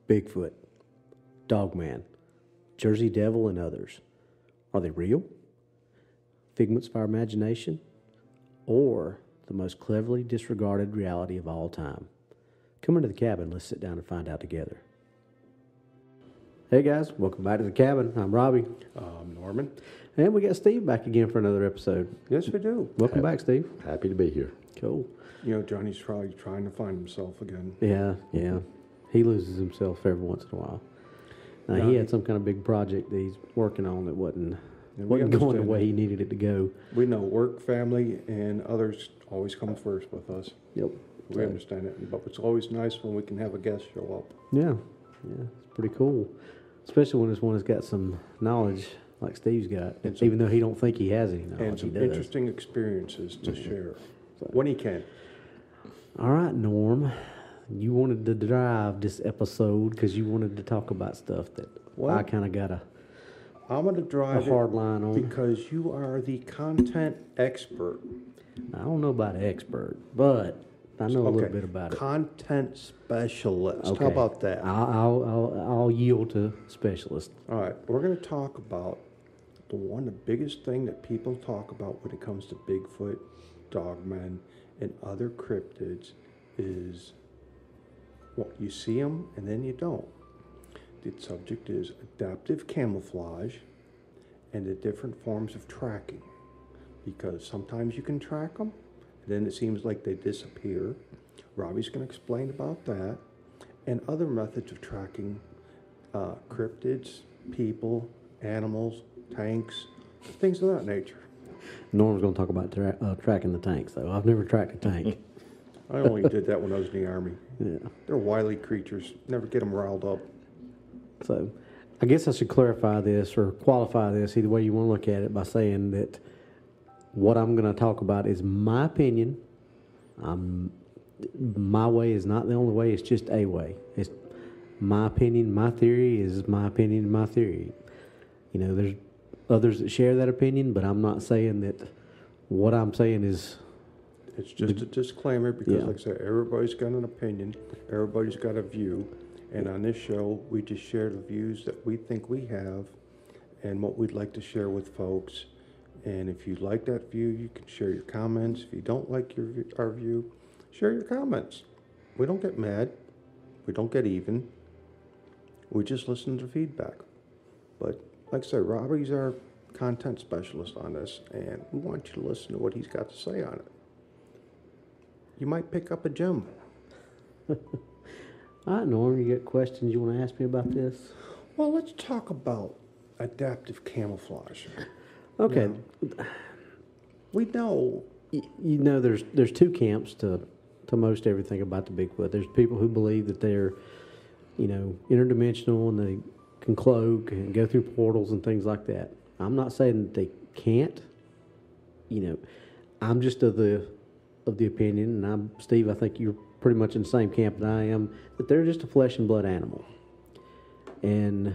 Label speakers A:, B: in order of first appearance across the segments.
A: Bigfoot, Dogman, Jersey Devil, and others. Are they real? Figments of our imagination? Or the most cleverly disregarded reality of all time? Come into the cabin. Let's sit down and find out together. Hey guys, welcome back to the cabin. I'm Robbie.
B: I'm Norman.
A: And we got Steve back again for another episode.
B: Yes, we do.
A: Welcome back, Steve.
C: Happy to be here.
A: Cool.
B: You know, Johnny's probably trying to find himself again.
A: Yeah. He loses himself every once in a while. Now, he had some kind of big project that he's working on that wasn't going the way he needed it to go.
B: We know work, family, and others always come first with us.
A: Yep.
B: We understand it, but it's always nice when we can have a guest show up.
A: Yeah, it's pretty cool, especially when it's one that's got some knowledge like Steve's got, even though he don't think he has any knowledge.
B: And some interesting experiences to share when he can.
A: All right, Norm, you wanted to drive this episode because you wanted to talk about stuff that I kind of got
B: I'm going to drive
A: a hard line on.
B: Because you are the content expert.
A: I don't know about expert, but I know a little bit about it.
B: Content specialist.
A: Okay.
B: How about that?
A: I'll yield to specialist.
B: All right. We're going to talk about the biggest thing that people talk about when it comes to Bigfoot, Dogmen, and other cryptids is you see them and then you don't. The subject is adaptive camouflage and the different forms of tracking. Because sometimes you can track them, and then it seems like they disappear. Robbie's going to explain about that. And other methods of tracking cryptids, people, animals, tanks, things of that nature.
A: Norm's going to talk about tracking the tanks, though. I've never tracked a tank.
B: I only did that when I was in the Army.
A: Yeah.
B: They're wily creatures. Never get them riled up.
A: So I guess I should clarify this or qualify this, either way you want to look at it, by saying that what I'm going to talk about is my opinion. My way is not the only way. It's just a way. It's my opinion. My theory is my opinion and my theory. You know, there's others that share that opinion, but I'm not saying that what I'm saying is...
B: It's just a disclaimer because, like I said, everybody's got an opinion. Everybody's got a view. And on this show, we just share the views that we think we have and what we'd like to share with folks. And if you like that view, you can share your comments. If you don't like our view, share your comments. We don't get mad. We don't get even. We just listen to feedback. But like I said, Robbie's our content specialist on this, and we want you to listen to what he's got to say on it. You might pick up a gem.
A: All right, Norm, you got questions you want to ask me about this?
B: Well, let's talk about adaptive camouflage.
A: Okay.
B: We know.
A: You know, there's two camps to most everything about the Bigfoot. There's people who believe that they're, interdimensional and they can cloak and go through portals and things like that. I'm not saying that they can't. I'm just of the opinion, and Steve, I think you're pretty much in the same camp that I am, that they're just a flesh and blood animal. And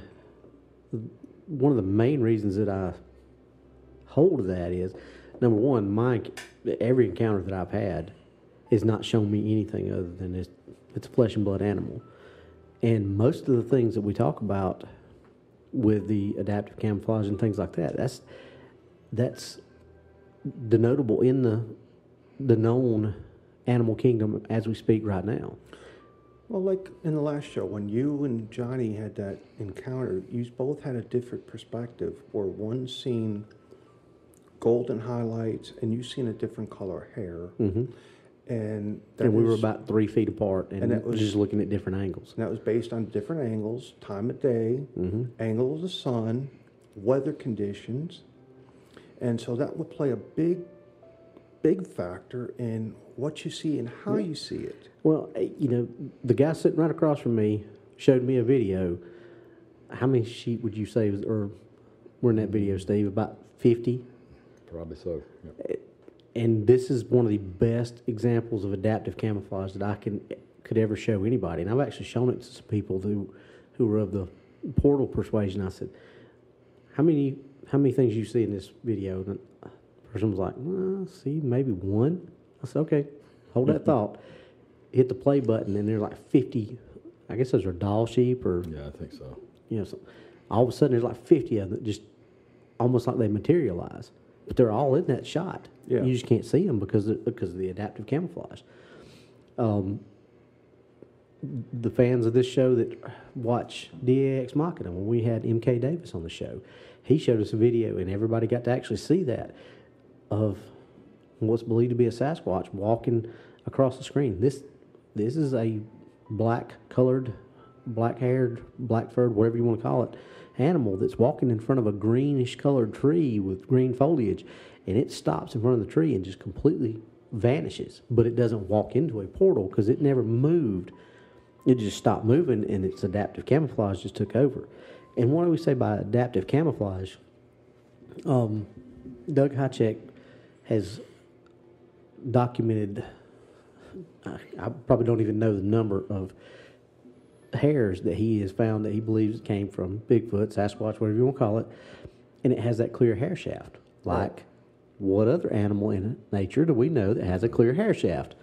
A: one of the main reasons that I hold of that is, number one, every encounter that I've had has not shown me anything other than it's a flesh and blood animal. And most of the things that we talk about with the adaptive camouflage and things like that, that's denotable in the known animal kingdom as we speak right now.
B: Well, like in the last show, when you and Johnny had that encounter, you both had a different perspective, where one seen golden highlights and you seen a different color hair.
A: Mm-hmm.
B: And
A: we were about 3 feet apart and that was just looking at different angles.
B: And that was based on different angles, time of day, angle of the sun, weather conditions. And so that would play a big factor in what you see and how you see it.
A: Well, the guy sitting right across from me showed me a video. How many sheep would you say were in that video, Steve? About 50?
C: Probably so. Yep.
A: And this is one of the best examples of adaptive camouflage that I could ever show anybody. And I've actually shown it to some people who were of the portal persuasion. I said, how many things you see in this video? And the person was like, see, maybe one. I said, okay, hold that thought. Hit the play button, and there's like 50 I guess those are doll sheep or,
C: Yeah, I think so.
A: so all of a sudden there's like 50 of them that just almost like they materialize. But they're all in that shot.
B: Yeah.
A: You just can't see them because of the adaptive camouflage. The fans of this show that watch DAX Machina, when we had MK Davis on the show, he showed us a video, and everybody got to actually see that, of what's believed to be a Sasquatch walking across the screen. This is a black-colored, black-haired, black-furred, whatever you want to call it, animal that's walking in front of a greenish-colored tree with green foliage, and it stops in front of the tree and just completely vanishes. But it doesn't walk into a portal because it never moved. It just stopped moving, and its adaptive camouflage just took over. And what do we say by adaptive camouflage? Doug Hychek has documented, I probably don't even know the number of hairs that he has found that he believes came from Bigfoot, Sasquatch, whatever you want to call it, and it has that clear hair shaft. Like, what other animal in nature do we know that has a clear hair shaft?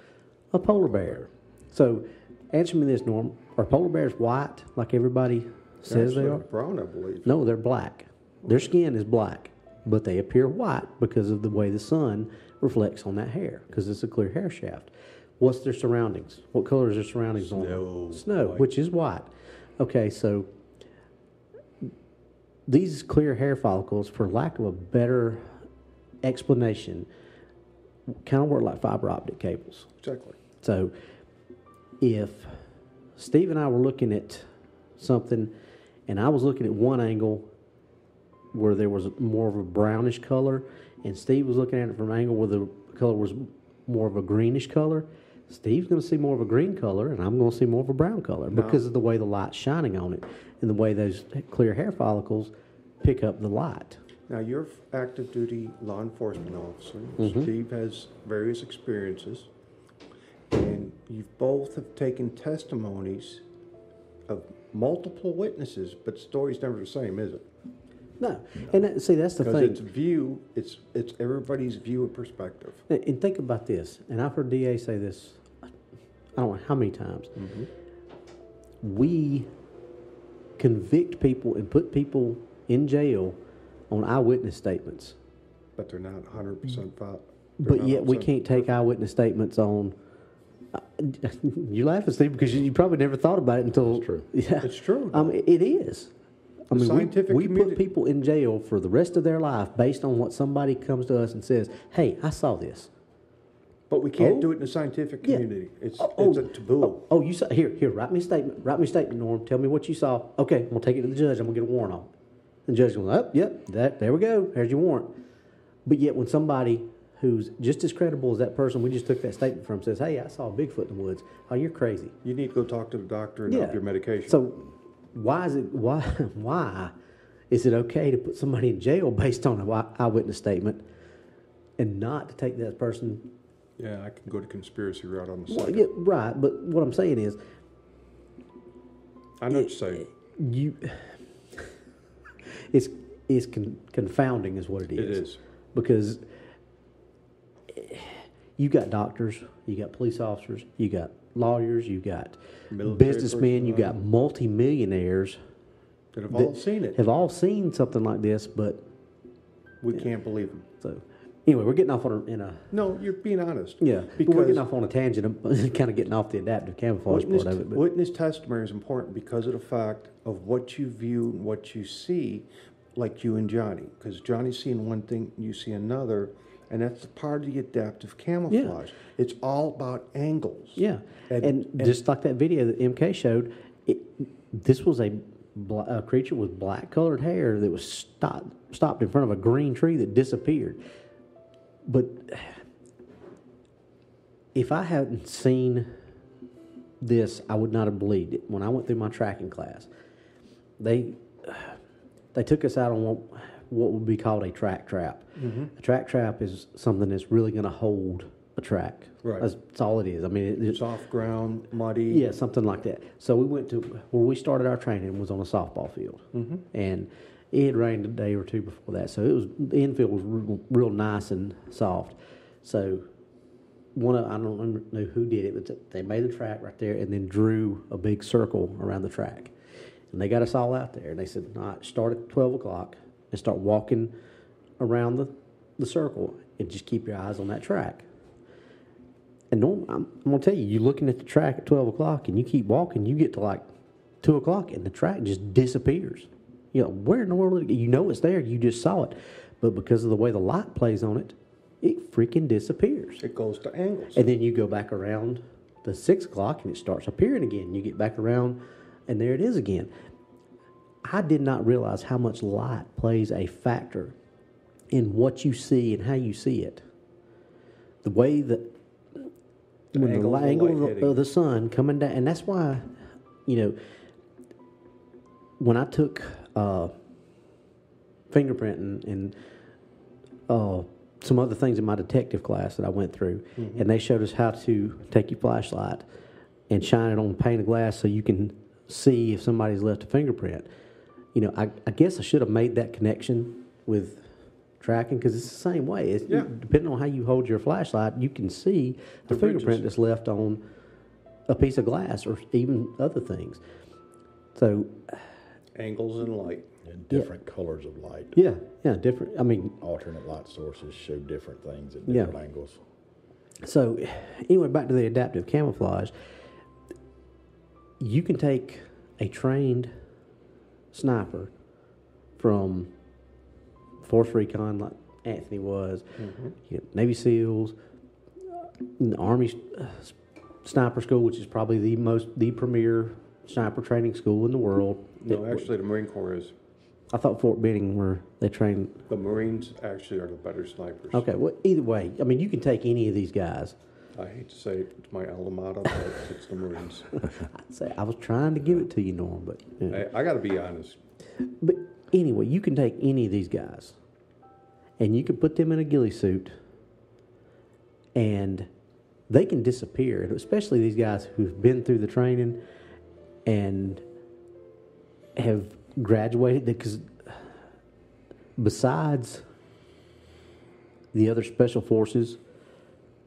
A: A polar bear. So, answer me this, Norm. Are polar bears white like everybody says they are?
B: Brown, I believe.
A: No, they're black. Their skin is black, but they appear white because of the way the sun reflects on that hair, because it's a clear hair shaft. What's their surroundings? What color is their surroundings on? Snow,
B: white.
A: which is white. Okay, so these clear hair follicles, for lack of a better explanation, kind of work like fiber optic cables.
B: Exactly.
A: So if Steve and I were looking at something, and I was looking at one angle where there was more of a brownish color, and Steve was looking at it from an angle where the color was more of a greenish color, Steve's going to see more of a green color, and I'm going to see more of a brown color because of the way the light's shining on it and the way those clear hair follicles pick up the light.
B: Now, you're active duty law enforcement officer.
A: Mm-hmm.
B: Steve has various experiences, and you both have taken testimonies of multiple witnesses, but the story's never the same, is it?
A: No, and see, that's the
B: Because
A: thing.
B: it's view, it's everybody's view and perspective.
A: And think about this, and I've heard DA say this, I don't know how many times.
B: Mm-hmm.
A: We convict people and put people in jail on eyewitness statements.
B: But they're not 100% fact.
A: But yet we can't take eyewitness statements on. You're laughing, Steve, because you probably never thought about it until.
C: That's true.
A: Yeah,
B: It's true.
A: It is. I
B: The
A: mean,
B: scientific
A: we
B: community-
A: put people in jail for the rest of their life based on what somebody comes to us and says, "Hey, I saw this."
B: But we can't
A: Oh.
B: do it in the scientific
A: Yeah.
B: community. It's
A: Oh,
B: a taboo.
A: Oh, you saw here. Write me a statement. Write me a statement, Norm. Tell me what you saw. Okay, I'm gonna take it to the judge. I'm gonna get a warrant on. The judge goes, "Oh, yep, there we go. There's your warrant." But yet, when somebody who's just as credible as that person we just took that statement from says, "Hey, I saw a Bigfoot in the woods," oh, you're crazy.
B: You need to go talk to the doctor and up your medication.
A: So, why is it okay to put somebody in jail based on an eyewitness statement, and not to take that person?
B: Yeah, I can go to conspiracy route on the
A: Well,
B: second.
A: yeah, right. But what I'm saying is,
B: I know what you're saying.
A: it's confounding, is what it is.
B: It is.
A: Because you got doctors, you got police officers, you got lawyers, you got
B: Military
A: businessmen, you got
B: personnel.
A: multimillionaires
B: That have all seen it.
A: have all seen something like this, but
B: We can't believe them.
A: so anyway, we're getting off in a
B: No, you're being honest.
A: yeah, but we're
B: Because
A: getting off on a tangent, kind of getting off the adaptive camouflage
B: witness,
A: part of it. But
B: witness testimony is important because of the fact of what you view and what you see, like you and Johnny. Because Johnny's seeing one thing, you see another, and that's part of the adaptive camouflage. It's all about angles.
A: yeah, and just like that video that MK showed, this was a creature with black colored hair that was stopped in front of a green tree that disappeared. But if I hadn't seen this, I would not have believed it. When I went through my tracking class, they took us out on what would be called a track trap.
B: Mm-hmm.
A: A track trap is something that's really going to hold a track.
B: Right.
A: That's all it is. I mean, it's
B: Soft ground, muddy.
A: yeah, something like that. So we went to where we started our training was on a softball field, and it had rained a day or two before that. So the infield was real nice and soft. So I don't know who did it, but they made the track right there and then drew a big circle around the track. And they got us all out there. And they said, all right, start at 12 o'clock and start walking around the circle and just keep your eyes on that track. And I'm going to tell you, you're looking at the track at 12 o'clock and you keep walking, you get to like 2 o'clock and the track just disappears. You know, where in the world, you know it's there, you just saw it. But because of the way the light plays on it, it freaking disappears.
B: It goes to angles.
A: And then you go back around to 6 o'clock and it starts appearing again. You get back around and there it is again. I did not realize how much light plays a factor in what you see and how you see it. The way that when the angle of the sun coming down, and that's why, you know, when I took fingerprinting and some other things in my detective class that I went through, and they showed us how to take your flashlight and shine it on pane of glass so you can see if somebody's left a fingerprint. You know, I guess I should have made that connection with tracking because it's the same way. It's, depending on how you hold your flashlight, you can see the fingerprint that's left on a piece of glass or even other things. So,
B: angles and light.
C: And different colors of light.
A: Yeah, different. I mean,
C: alternate light sources show different things at different angles.
A: So, anyway, back to the adaptive camouflage. You can take a trained sniper from Force Recon, like Anthony was, you get Navy SEALs, the Army Sniper School, which is probably the premier sniper training school in the world.
B: No, actually, the Marine Corps is.
A: I thought Fort Benning where they train.
B: The Marines actually are the better snipers.
A: Okay, well, either way, I mean, you can take any of these guys.
B: I hate to say it's my alma mater, but it's the Marines.
A: I'd say I was trying to give it to you, Norm, but
B: I got to be honest.
A: But anyway, you can take any of these guys, and you can put them in a ghillie suit, and they can disappear. Especially these guys who've been through the training and have graduated, because besides the other special forces,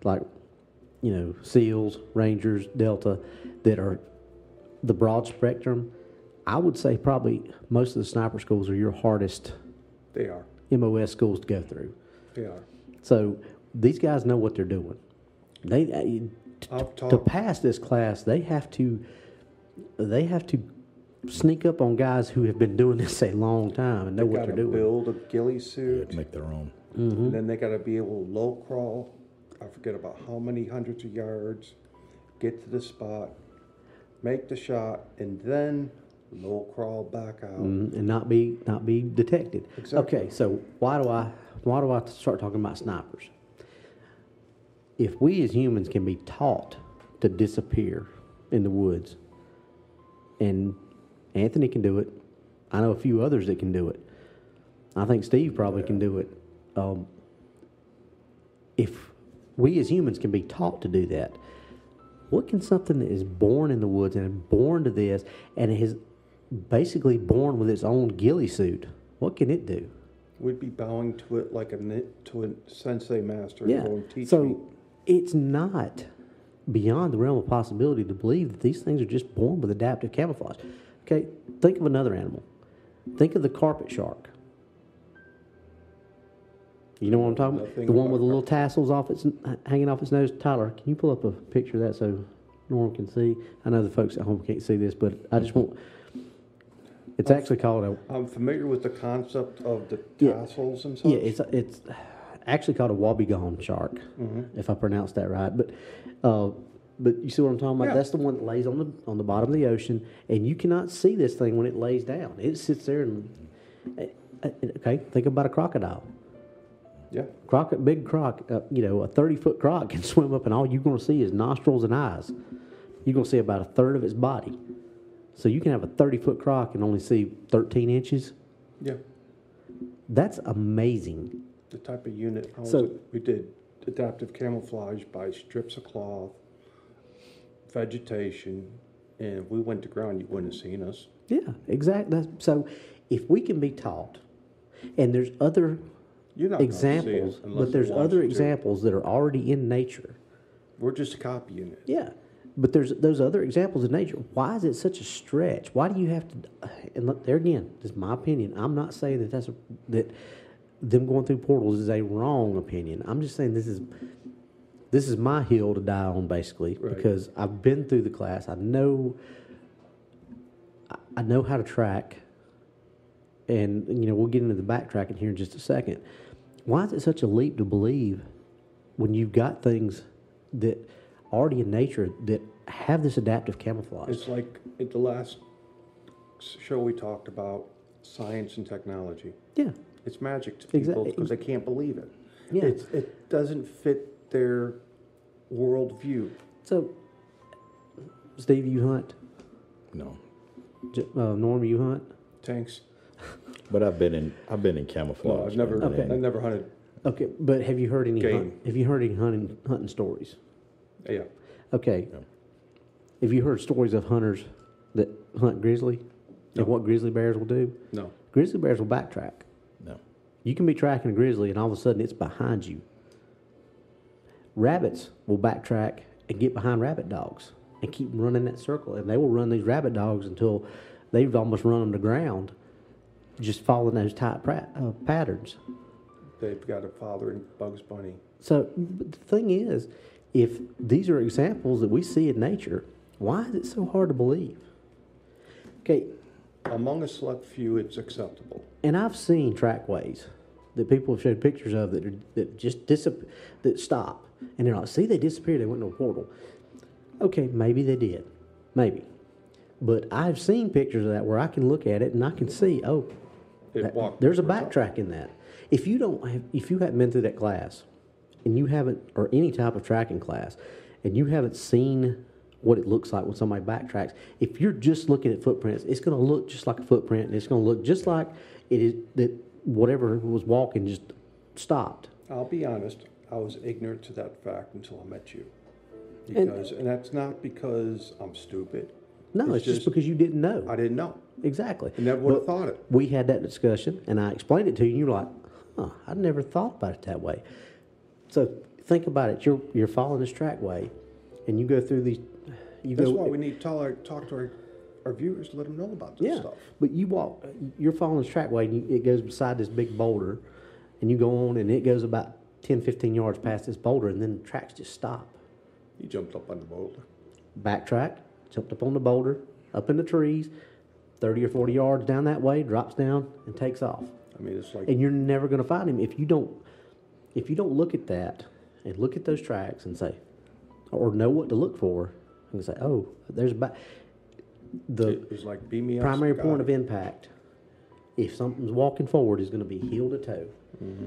A: like, you know, SEALs, Rangers, Delta, that are the broad spectrum, I would say probably most of the sniper schools are your hardest.
B: They are.
A: MOS schools to go through.
B: They are.
A: So these guys know what they're doing. They to pass this class, they have to sneak up on guys who have been doing this a long time and know what they're doing.
B: They got to build a ghillie suit.
C: Make their own.
B: And then they got to be able to low crawl. I forget about how many hundreds of yards, get to the spot, make the shot, and then low crawl back out
A: and not be detected.
B: Exactly.
A: Okay, so why do I start talking about snipers? If we as humans can be taught to disappear in the woods, and Anthony can do it, I know a few others that can do it. I think Steve probably can do it. If we as humans can be taught to do that, what can something that is born in the woods and is born to this and is basically born with its own ghillie suit, what can it do?
B: We'd be bowing to it like to a sensei master.
A: Yeah.
B: Going, teach
A: so
B: me.
A: It's not beyond the realm of possibility to believe that these things are just born with adaptive camouflage. Okay, think of another animal. Think of the carpet shark. You know what I'm talking about? The one with the little tassels hanging off its nose. Tyler, can you pull up a picture of that so Norm can see? I know the folks at home can't see this, but I just want... It's actually called
B: I'm familiar with the concept of the tassels and such.
A: Yeah, it's actually called a wobbegong shark, if I pronounced that right. But you see what I'm talking about?
B: Yeah.
A: That's the one that lays on the bottom of the ocean, and you cannot see this thing when it lays down. It sits there and... Okay, think about a crocodile.
B: Yeah.
A: Big croc, a 30-foot croc can swim up, and all you're going to see is nostrils and eyes. You're going to see about a third of its body. So you can have a 30-foot croc and only see 13 inches.
B: Yeah.
A: That's amazing.
B: The type of unit.
A: So
B: we did adaptive camouflage by strips of cloth, vegetation, and if we went to ground, you wouldn't have seen us.
A: Yeah, exactly. So if we can be taught, and there's other
B: You're not
A: examples, but there's other examples that are already in nature
B: We're just copying it.
A: Yeah. But there's those other examples in nature. Why is it such a stretch? Why do you have to? And look, there again, this is my opinion. I'm not saying that them going through portals is a wrong opinion. I'm just saying this is my hill to die on, basically,
B: Right.
A: because I've been through the class. I know how to track, and we'll get into the backtracking here in just a second. Why is it such a leap to believe when you've got things that already in nature that have this adaptive camouflage?
B: It's like at the last show we talked about science and technology.
A: Yeah.
B: It's magic to people
A: Exactly.
B: because they can't believe it.
A: Yeah.
B: It doesn't fit their worldview.
A: So, Steve, you hunt?
C: No.
A: Norm, you hunt?
B: Tanks.
C: But I've been in camouflage.
B: No, I've never.
A: Okay.
B: I've never hunted.
A: Okay, but have you heard any?
B: Game.
A: Have you heard any hunting stories?
B: Yeah.
A: Okay.
C: Yeah.
A: Have you heard stories of hunters that hunt grizzly
B: No.
A: and what grizzly bears will do?
B: No.
A: Grizzly bears will backtrack.
C: No.
A: You can be tracking a grizzly and all of a sudden it's behind you. Rabbits will backtrack and get behind rabbit dogs and keep running that circle, and they will run these rabbit dogs until they've almost run them to ground, just following those tight patterns.
B: They've got a father in Bugs Bunny.
A: So but the thing is, if these are examples that we see in nature, why is it so hard to believe? Okay,
B: Among a select few, it's acceptable.
A: and I've seen trackways that people have showed pictures of that just that stop, and they're like, see, they disappeared, they went into a portal. Okay, maybe they did, maybe, but I've seen pictures of that where I can look at it and I can see, there's a backtrack in that. If you haven't been through that class, and you haven't, or any type of tracking class, and you haven't seen what it looks like when somebody backtracks, if you're just looking at footprints, it's going to look just like a footprint, and it's going to look just like it is that whatever was walking just stopped.
B: I'll be honest, I was ignorant to that fact until I met you. And that's not because I'm stupid.
A: No, it's just because you didn't know.
B: I didn't know.
A: Exactly.
B: I never would have
A: But
B: thought it.
A: We had that discussion, and I explained it to you, and you're like, I never thought about it that way. So think about it. You're following this trackway, and you go through these.
B: That's why we need to talk to our viewers to let them know about this stuff.
A: But you're following this trackway, and it goes beside this big boulder, and you go on, and it goes about 10, 15 yards past this boulder, and then the tracks just stop.
B: He jumped up on the boulder.
A: Backtrack, jumped up on the boulder, up in the trees, 30 or 40 yards down that way, drops down, and takes off.
B: I mean, it's like...
A: And you're never going to find him if you don't look at that and look at those tracks and say, or know what to look for, and say, oh, there's
B: It's like beam me up.
A: primary
B: Scott.
A: point of impact. If something's walking forward, is going to be heel to toe.
B: Mm-hmm.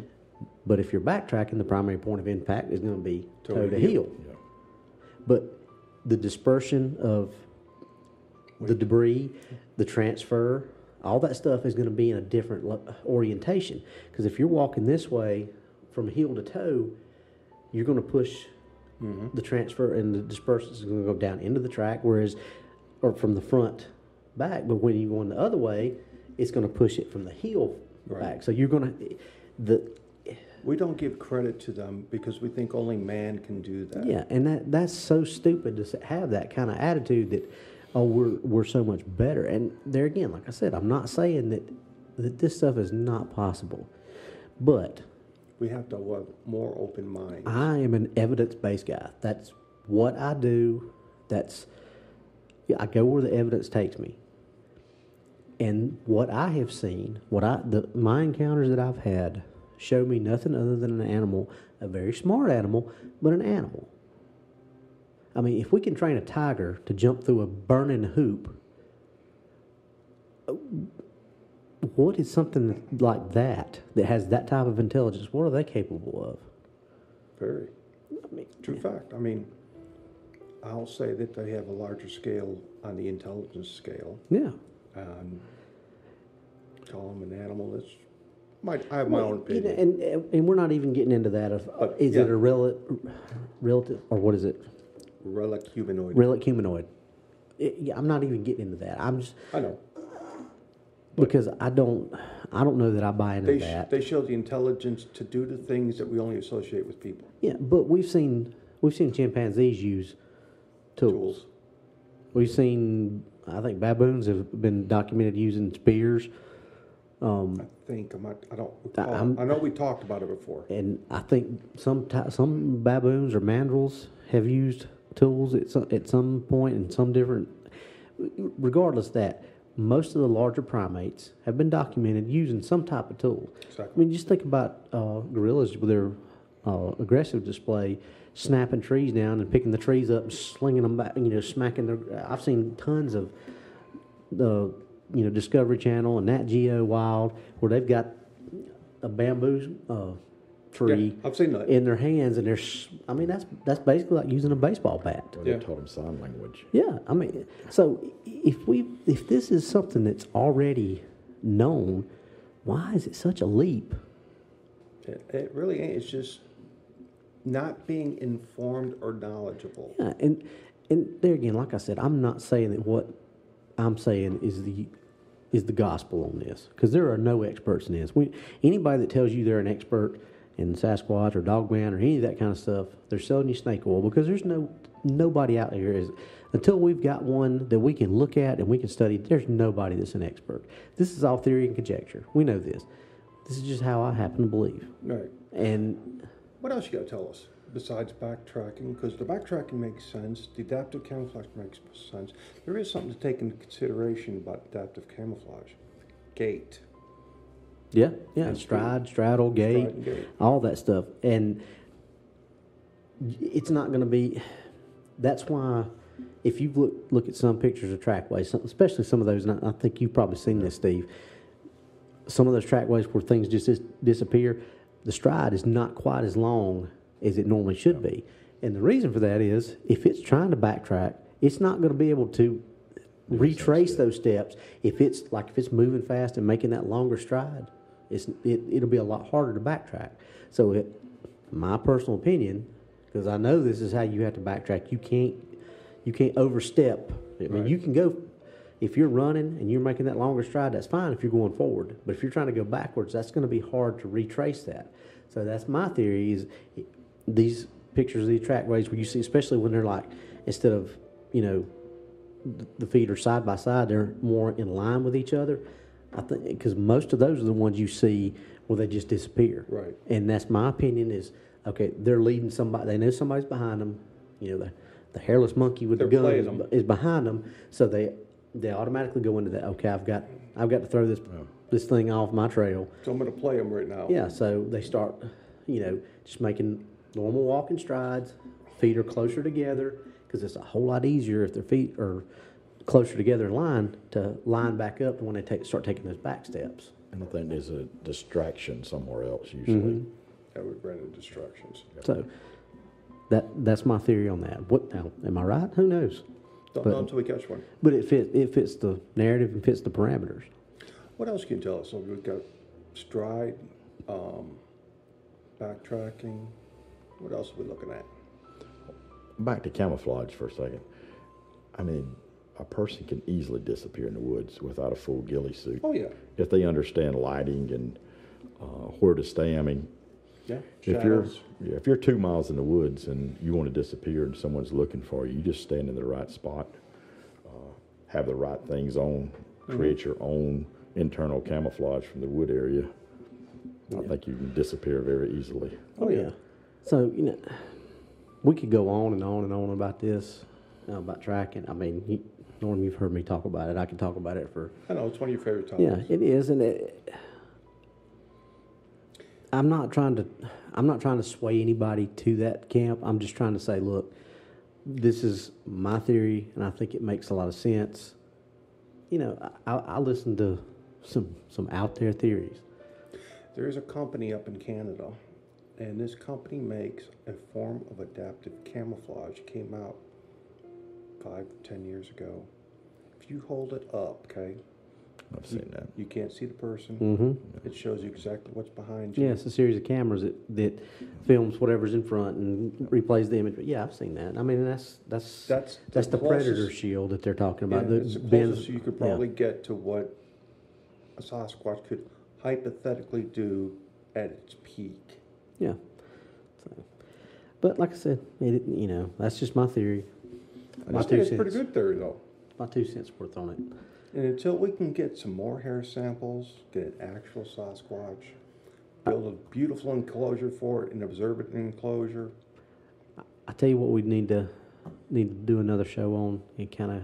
A: But if you're backtracking, the primary point of impact is going to be toe to
B: heel.
A: heel.
C: Yeah.
A: But the dispersion of the debris, the transfer, all that stuff is going to be in a different orientation. Because if you're walking this way from heel to toe, you're going to push the transfer, and the dispersion is going to go down into the track, or from the front back. But when you're going the other way, it's going to push it from the heel back. So you're going to
B: We don't give credit to them because we think only man can do that.
A: Yeah, and that's so stupid to have that kind of attitude that, oh, we're so much better. And there again, like I said, I'm not saying that this stuff is not possible, but
B: We have to have more open minds.
A: I am an evidence-based guy. That's what I do. I go where the evidence takes me. And what I have seen, my encounters that I've had, show me nothing other than an animal, a very smart animal, but an animal. I mean, if we can train a tiger to jump through a burning hoop, what is something like that has that type of intelligence? What are they capable of?
B: Very.
A: I mean,
B: True fact. I mean, I'll say that they have a larger scale on the intelligence scale.
A: yeah.
B: Call them an animal. I have my own opinion.
A: And we're not even getting into that. Is it a relative, or what is it?
B: Relic humanoid.
A: Relic humanoid. I'm not even getting into that.
B: I know.
A: Because I don't know that I buy into that.
B: They show the intelligence to do the things that we only associate with people.
A: Yeah, but we've seen we've seen chimpanzees use tools. We've seen, I think baboons have been documented using spears.
B: I don't recall. I know we talked about it before.
A: And I think some baboons or mandrills have used tools at some point in some different. Regardless of that, most of the larger primates have been documented using some type of tool.
B: Exactly.
A: I mean, just think about gorillas with their aggressive display, snapping trees down and picking the trees up and slinging them back, smacking their. I've seen tons of the, Discovery Channel and Nat Geo Wild where they've got a bamboo tree
B: I've seen that.
A: in their hands, and that's basically like using a baseball bat.
C: Well, they taught them sign language.
A: Yeah, I mean, so if this is something that's already known, why is it such a leap?
B: It really ain't. It's just not being informed or knowledgeable.
A: Yeah, and there again, like I said, I'm not saying that what I'm saying is the gospel on this, because there are no experts in this. Anybody that tells you they're an expert in Sasquatch or Dogman or any of that kind of stuff, they're selling you snake oil, because there's nobody out there until we've got one that we can look at and we can study. There's nobody that's an expert. This is all theory and conjecture. We know this. This is just how I happen to believe.
B: Right.
A: And
B: what else you got to tell us besides backtracking? Because the backtracking makes sense. The adaptive camouflage makes sense. There is something to take into consideration about adaptive camouflage. Gait.
A: Yeah,
B: And
A: straddle, gait,
B: and gait.
A: all that stuff. And it's not going to be, that's why if you look at some pictures of trackways, especially some of those, and I think you've probably seen this, Steve, some of those trackways where things just disappear, the stride is not quite as long as it normally should be. And the reason for that is if it's trying to backtrack, it's not going to be able to retrace those steps. If it's moving fast and making that longer stride, it'll be a lot harder to backtrack. So my personal opinion, because I know this is how you have to backtrack, you can't overstep. I mean, you can go, if you're running and you're making that longer stride, that's fine if you're going forward. But if you're trying to go backwards, that's going to be hard to retrace that. So that's my theory, is these pictures of these trackways where you see, especially when they're like, instead of, the feet are side by side, they're more in line with each other. I think because most of those are the ones you see where they just disappear.
B: Right.
A: And that's my opinion is, okay, they're leading somebody. They know somebody's behind them. The hairless monkey with the gun is behind them. So they automatically go into that. Okay, I've got to throw this thing off my trail.
B: So I'm going to play them right now.
A: Yeah. So they start, just making normal walking strides. Feet are closer together, because it's a whole lot easier if their feet are closer together in line to line back up when they start taking those back steps.
C: And I think there's a distraction somewhere else usually.
A: Mm-hmm.
B: Yeah, we ran into distractions.
A: So that's my theory on that. What now? Am I right? Who knows?
B: Don't know until we catch one.
A: But it fits the narrative and fits the parameters.
B: What else can you tell us? So we've got stride, backtracking. What else are we looking at?
C: Back to camouflage for a second. I mean, a person can easily disappear in the woods without a full ghillie suit.
B: Oh, yeah.
C: If they understand lighting and where to stay. I mean,
B: Yeah.
C: if you're 2 miles in the woods and you want to disappear and someone's looking for you, you just stand in the right spot, have the right things on, create your own internal camouflage from the wood area. I think you can disappear very easily.
A: Oh, yeah. So, we could go on and on and on about this, about tracking. I mean, Norm, you've heard me talk about it. I can talk about it for...
B: I know, it's one of your favorite topics.
A: Yeah, it is. And I'm not trying to sway anybody to that camp. I'm just trying to say, look, this is my theory, and I think it makes a lot of sense. I listen to some out there theories.
B: There is a company up in Canada, and this company makes a form of adaptive camouflage. It came out 5-10 years ago. If you hold it up, okay,
C: I've seen that.
B: you can't see the person.
A: Mm-hmm.
B: It shows you exactly what's behind you.
A: Yeah, it's a series of cameras that films whatever's in front and replays the image. But yeah, I've seen that. I mean, that's the predator shield that they're talking about.
B: Yeah, it's the closest you could probably get to what a Sasquatch could hypothetically do at its peak.
A: Yeah. So, But like I said, that's just my theory.
B: I think it's a pretty good theory, though.
A: My 2 cents worth on it.
B: And until we can get some more hair samples, get an actual Sasquatch, build a beautiful enclosure for it, and observe it in enclosure.
A: I tell you what, we need to do another show on and kind of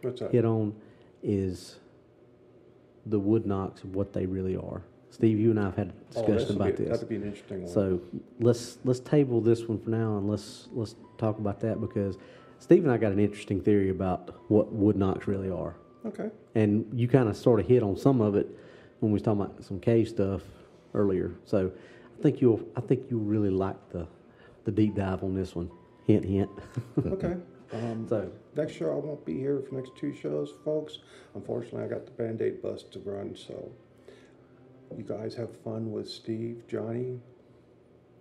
B: What's that?
A: hit on is the wood knocks of what they really are. Steve, you and I have had a discussion about this.
B: That'd be an interesting one.
A: So let's table this one for now, and let's talk about that, because Steve and I got an interesting theory about what wood knocks really are.
B: Okay.
A: And you kind of sort of hit on some of it when we was talking about some cave stuff earlier. So I think you'll really like the deep dive on this one. Hint, hint.
B: Okay.
A: So
B: Next show I won't be here for the next 2 shows, folks. Unfortunately, I got the Band-Aid bus to run, so you guys have fun with Steve, Johnny,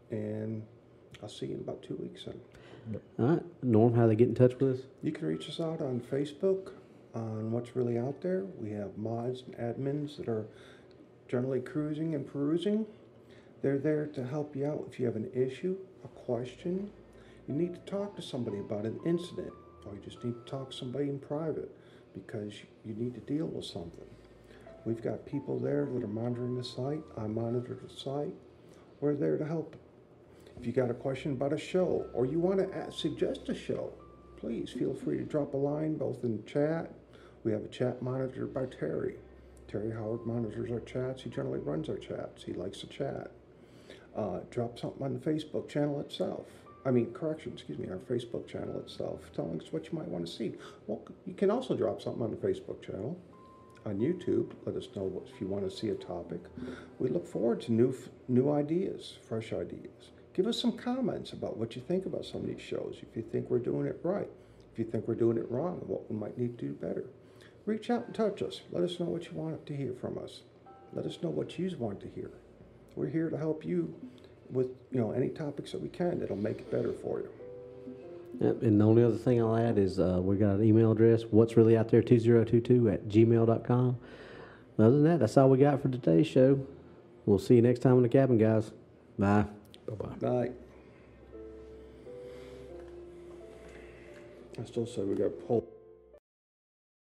B: and I'll see you in about 2 weeks then.
A: all right, Norm, how they get in touch with us?
B: You can reach us out on Facebook on what's really out there. We have mods and admins that are generally cruising and perusing. They're there to help you out if you have an issue, a question. You need to talk to somebody about an incident, or you just need to talk to somebody in private because you need to deal with something. We've got people there that are monitoring the site. I monitor the site. We're there to help. If you got a question about a show, or you want to suggest a show, please feel free to drop a line, both in chat. We have a chat monitored by Terry. Terry Howard monitors our chats. He generally runs our chats. He likes to chat. Drop something on the Facebook channel itself. Our Facebook channel itself, telling us what you might want to see. Well, you can also drop something on the Facebook channel. On YouTube, let us know if you want to see a topic. We look forward to new ideas, fresh ideas. Give us some comments about what you think about some of these shows. If you think we're doing it right, if you think we're doing it wrong, and what we might need to do better. Reach out and touch us. Let us know what you want to hear from us. Let us know what you want to hear. We're here to help you with any topics that we can that'll make it better for you.
A: Yep, and the only other thing I'll add is we got an email address, what's really out there 2022@gmail.com. Other than that, that's all we got for today's show. We'll see you next time in the cabin, guys. Bye.
C: Bye-bye.
B: Bye. I still say we got pull.